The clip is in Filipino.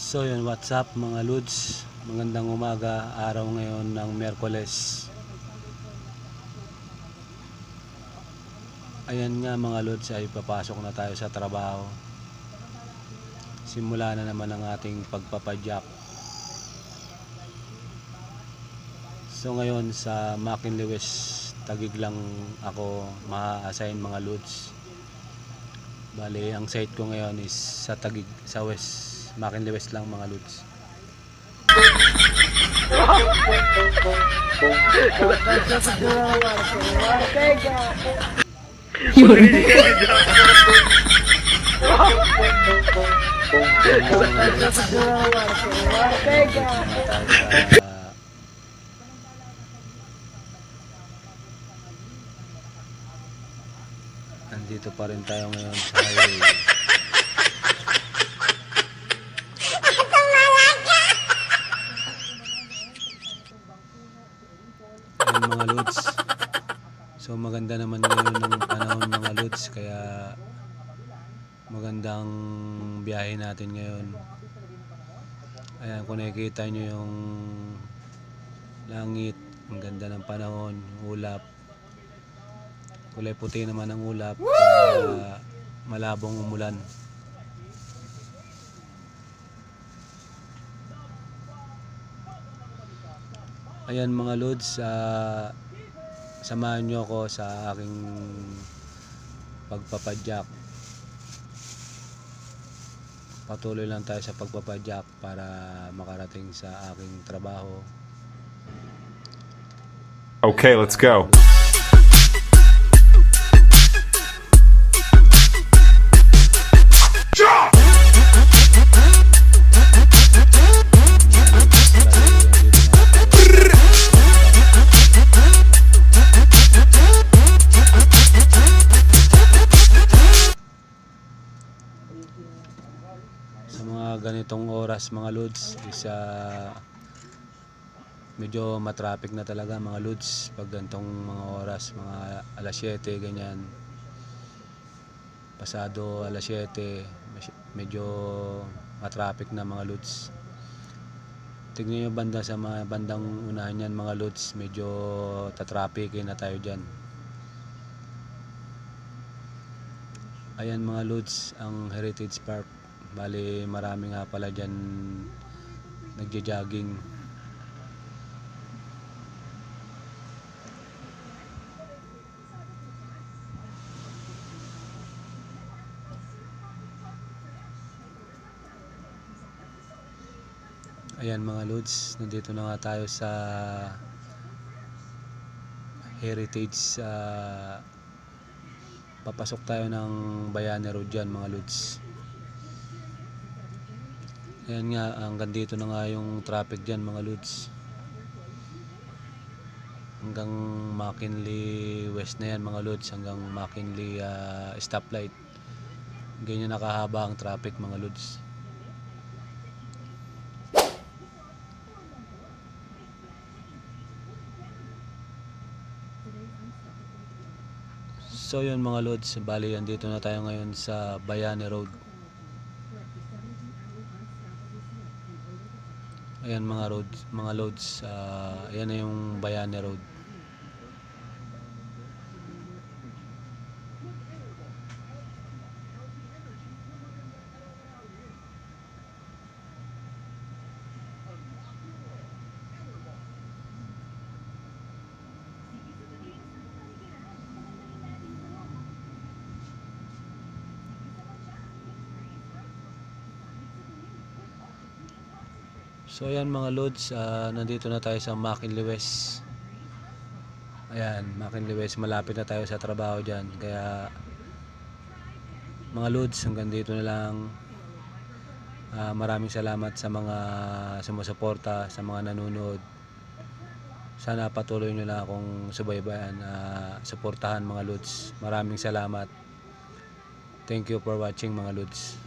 So yun, what's up mga Lods? Magandang umaga, araw ngayon ng Miyerkules. Ayan nga mga Lods, ay papasok na tayo sa trabaho. Simula na naman ang ating pagpapadyak. So ngayon sa McKinley West, Taguig lang ako ma-assign mga Lods. Bali, ang site ko ngayon is sa Taguig, sa West, McKinley West lang mga Lods. Andito pa rin tayo ngayon sa highway. Ayan mga Lods. So maganda naman ngayon ng panahon mga Lods, kaya magandang biyahe natin ngayon. Ayan, kung nakikita nyo yung langit, ang ganda ng panahon, ulap. Kulay puti naman ang ulap, kaya malabong umulan. Ayan mga Lods, samahan nyo ako sa aking pagpapadyak. Patuloy lang tayo sa pagpapadyak para makarating sa aking trabaho. Okay, let's go. Sa mga ganitong oras mga Lods, is medyo matraffic na talaga mga Lods pag ganitong mga oras, mga alas 7 ganyan, pasado alas 7, medyo matraffic na mga Lods. Tignan nyo banda sa mga bandang unahan yan mga Lods, medyo tatraffic na tayo dyan. Ayan mga Lods, ang Heritage Park. Bali marami nga pala dyan nagja-jogging. Ayan mga Lods, nandito na nga tayo sa Heritage. Papasok tayo ng Bayani Road dyan mga Lods. Ayan nga, hanggang dito na nga yung traffic dyan mga Lods. Hanggang McKinley West na yan mga Lods, hanggang McKinley stoplight. Ganyan nakahaba ang traffic mga Lods. So yun mga Lods, bali andito na tayo ngayon sa Bayani Road. Ayan mga Lods, ayan na yung Bayani Road. So ayan mga Lods, nandito na tayo sa McKinley West. Ayan, McKinley West, malapit na tayo sa trabaho dyan. Kaya mga Lods, hanggang dito na lang. Maraming salamat sa mga sumusuporta, sa mga nanonood. Sana patuloy nyo lang akong subaybayan, suportahan mga Lods. Maraming salamat. Thank you for watching mga Lods.